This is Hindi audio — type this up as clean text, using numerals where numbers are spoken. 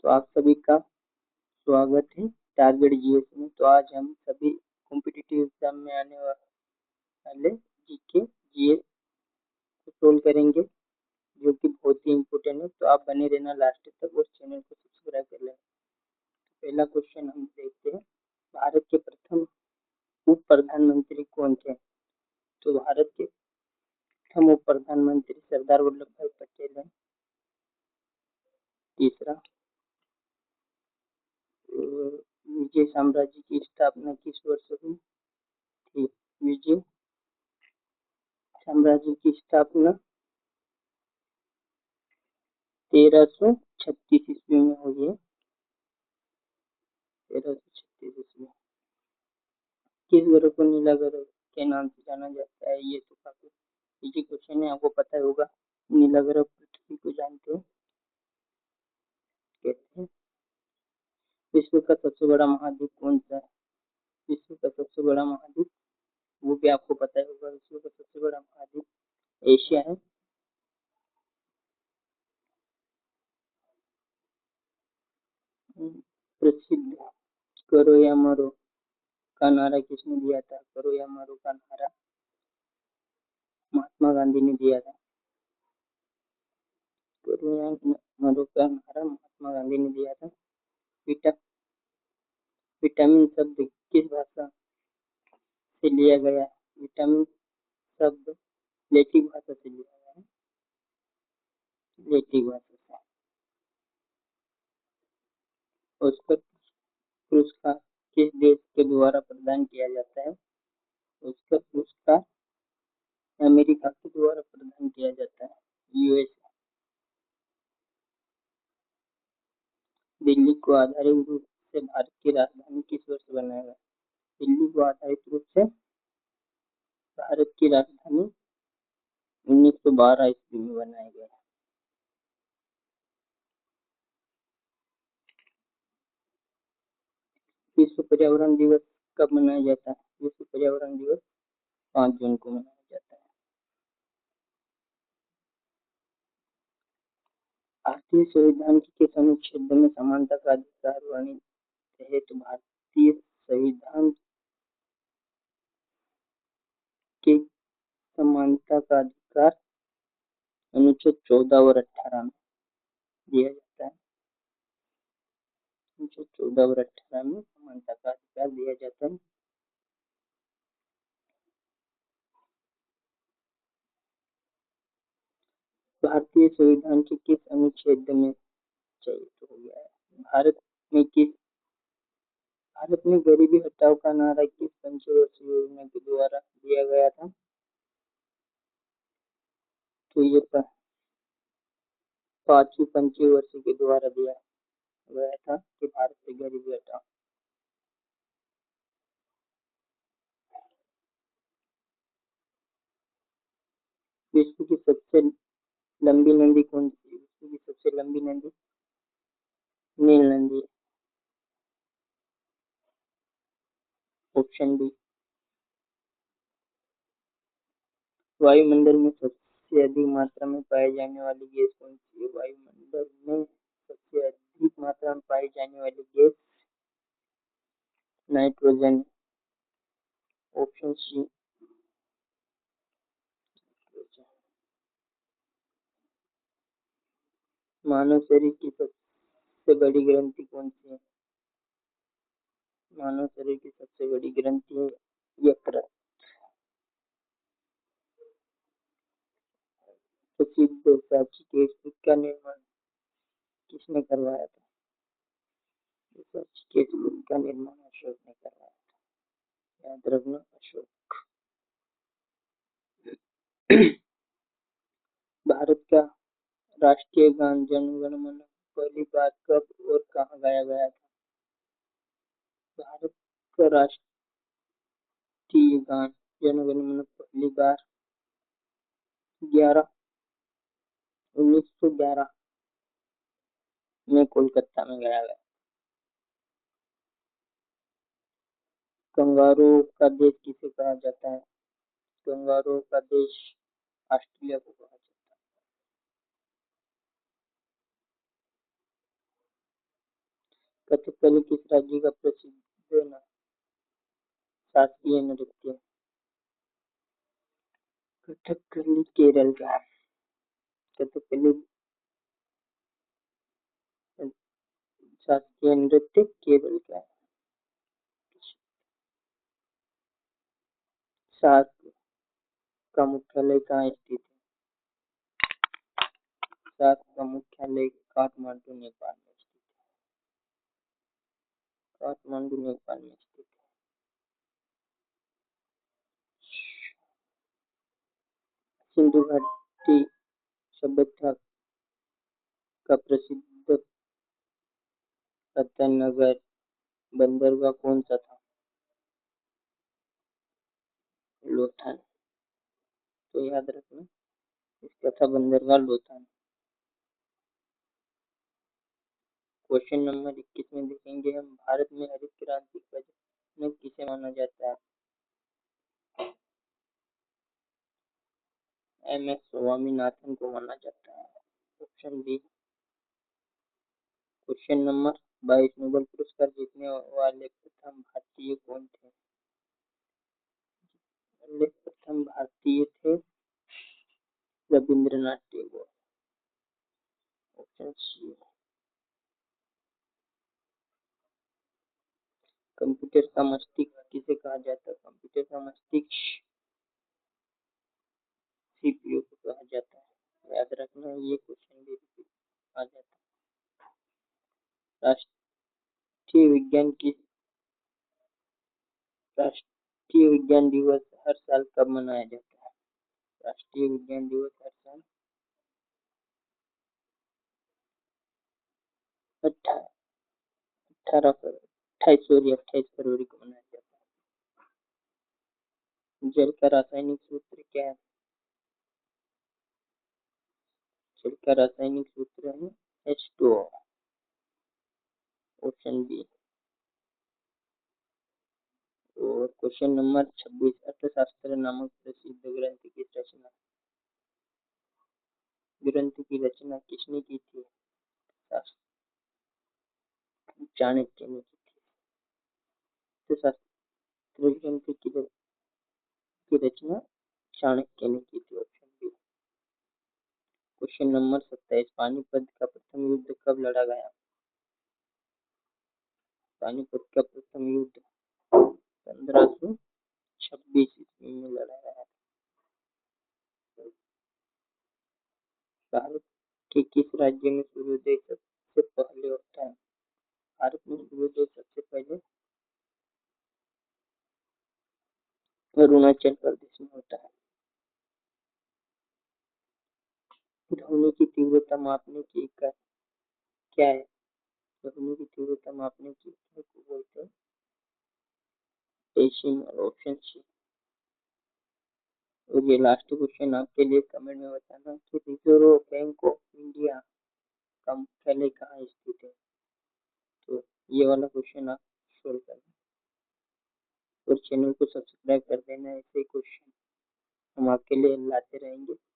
तो आप सभी का स्वागत है टारगेट जीएस में। तो आज हम सभी कॉम्पिटिटिव एग्जाम में आने वाले जीके जीएस को सोल्व करेंगे, जो कि बहुत ही इम्पोर्टेंट है। तो आप बने रहना लास्ट तक और चैनल को सब्सक्राइब कर लेना। पहला क्वेश्चन हम देखते हैं, भारत के प्रथम उप प्रधानमंत्री कौन थे? तो भारत के प्रथम उप प्रधानमंत्री सरदार वल्लभ भाई पटेल हैं। तीसरा, विजय साम्राज्य की स्थापना किस वर्ष हुई थी? विजय साम्राज्य की स्थापना 1336 ईस्वी में हुई है। 1336 ईस्वी। किस ग्रह को नीला ग्रह के नाम से जाना जाता है? ये तो काफी इजी क्वेश्चन है, आपको पता ही होगा। नीला ग्रह पृथ्वी को जानते हो कहते हैं। विश्व का सबसे बड़ा महाद्वीप कौन सा है? विश्व का सबसे बड़ा महाद्वीप, वो भी आपको पता ही होगा। विश्व का सबसे बड़ा महाद्वीप एशिया है। प्रसिद्ध करो या मरो का नारा किसने दिया था? करो या मरो का नारा महात्मा गांधी ने दिया था। करो या मरो का नारा महात्मा गांधी ने दिया था। विटामिन शब्द किस भाषा से लिया गया है? विटामिन शब्द लैटिन भाषा से लिया गया है। लैटिन भाषा से। ऑस्कर पुरस्कार किस देश के द्वारा प्रदान किया जाता है? ऑस्कर पुरस्कार अमेरिका के द्वारा प्रदान किया जाता है, यूएस। दिल्ली को आधारित रूप से भारत की राजधानी किस वर्ष बनाया गया? दिल्ली को आधारित रूप से भारत की राजधानी 1912 ईस्वी में बनाया गया। विश्व पर्यावरण दिवस कब मनाया जाता है? विश्व पर्यावरण दिवस 5 जून को मनाया जाता है। भारतीय संविधान के किस अनुच्छेद में समानता का अधिकार वर्णित है? तो भारतीय संविधान के समानता का अधिकार अनुच्छेद 14 और 18 में दिया जाता है। अनुच्छेद 14 और 18 में समानता का अधिकार दिया जाता है। भारतीय संविधान के किस अनुच्छेद में चाहिए तो हो गया है। भारत में गरीबी हटाओ का नारा किस पंचवर्षीय योजना के द्वारा दिया गया था? तो ये 5वीं पंचवर्षीय के द्वारा दिया गया था कि भारत से गरीबी हटाओ। विश्व की सबसे लंबी नदी कौन सी है? विश्व की सबसे लंबी नदी नील नदी। Option D. वायुमंडल में सबसे अधिक मात्रा में पाई जाने वाली गैस कौन सी है? वायुमंडल में सबसे अधिक मात्रा में पाई जाने वाली गैस नाइट्रोजन। Option C. मानव शरीर की सबसे बड़ी ग्रंथि कौन सी है? मानव शरीर की सबसे बड़ी ग्रंथि है यकृत। प्रसिद्ध सांची के स्तूप का निर्माण किसने करवाया था? सांची के स्तूप का निर्माण अशोक ने करवाया था। याद रखना, अशोक। भारत का राष्ट्रीय गान जन गण मन पहली बार कब और कहाँ गाया गया था? भारत का राष्ट्रीय गान जन गण मन पहली बार 1911 में कोलकाता में गाया गया। कंगारू का देश किसे कहा जाता है? कंगारू का देश ऑस्ट्रेलिया को कहा जाता है। कथकली किस राज्य का प्रसिद्ध शास्त्रीय नृत्य है? कथकली केरल का। कथकली शास्त्रीय नृत्य केरल का है। सार्क का मुख्यालय कहाँ स्थित है? सार्क का मुख्यालय काठमांडू नेपाल में स्थित है। काठमांडू नेपाल में स्थित है। सिंधु घाटी सभ्यता का प्रसिद्ध कथन नगर बंदरगाह कौन सा था? लोथल। तो याद रखना इसका था बंदरगाह लोथल। क्वेश्चन नंबर 21 में देखेंगे हम, भारत में हरित क्रांति का जनक किसे माना जाता है? एम एस स्वामीनाथन को माना जाता है। Option B. Question number 22, Nobel पुरस्कार जीतने वाले प्रथम भारतीय कौन थे? प्रथम भारतीय थे Rabindranath Tagore. Option C. Computer का मस्तिष्क किसे कहा जाता है? कंप्यूटर का मस्तिष्क सीपीयू को कहा जाता है। याद रखना ये क्वेश्चन भी आ जाता है। राष्ट्रीय विज्ञान दिवस हर साल कब मनाया जाता है? राष्ट्रीय विज्ञान दिवस हर साल 28 फरवरी को मनाया जाता है। जल का रासायनिक सूत्र क्या है? जल का रासायनिक सूत्र है H2O। Option B. और क्वेश्चन नंबर 26, अर्थशास्त्र नामक प्रसिद्ध ग्रंथ की रचना किसने की थी? चाणक्य ने की थी। अर्थशास्त्र ग्रंथ की रचना चाणक्य ने की थी। Option B. Question number 27, Panipat का प्रथम युद्ध कब लड़ा गया? पानीपत का प्रथम युद्ध 1526 ईस्वी में लड़ा गया। भारत के किस राज्य में सूर्योदय सबसे पहले होता है? भारत में सूर्योदय सबसे पहले अरुणाचल प्रदेश में होता है। ध्वनि की तीव्रता मापने की इकाई क्या है? ध्वनि की तीव्रता मापने की इकाई को बोलते हैं डेसिमल। Option C. और ये लास्ट क्वेश्चन आपके लिए, कमेंट में बताना कि रिजर्व बैंक ऑफ इंडिया का मुख्यालय कहाँ स्थित है। तो ये वाला क्वेश्चन आप सोल्व करना और चैनल को सब्सक्राइब कर देना। ऐसे क्वेश्चन हम आपके लिए लाते रहेंगे।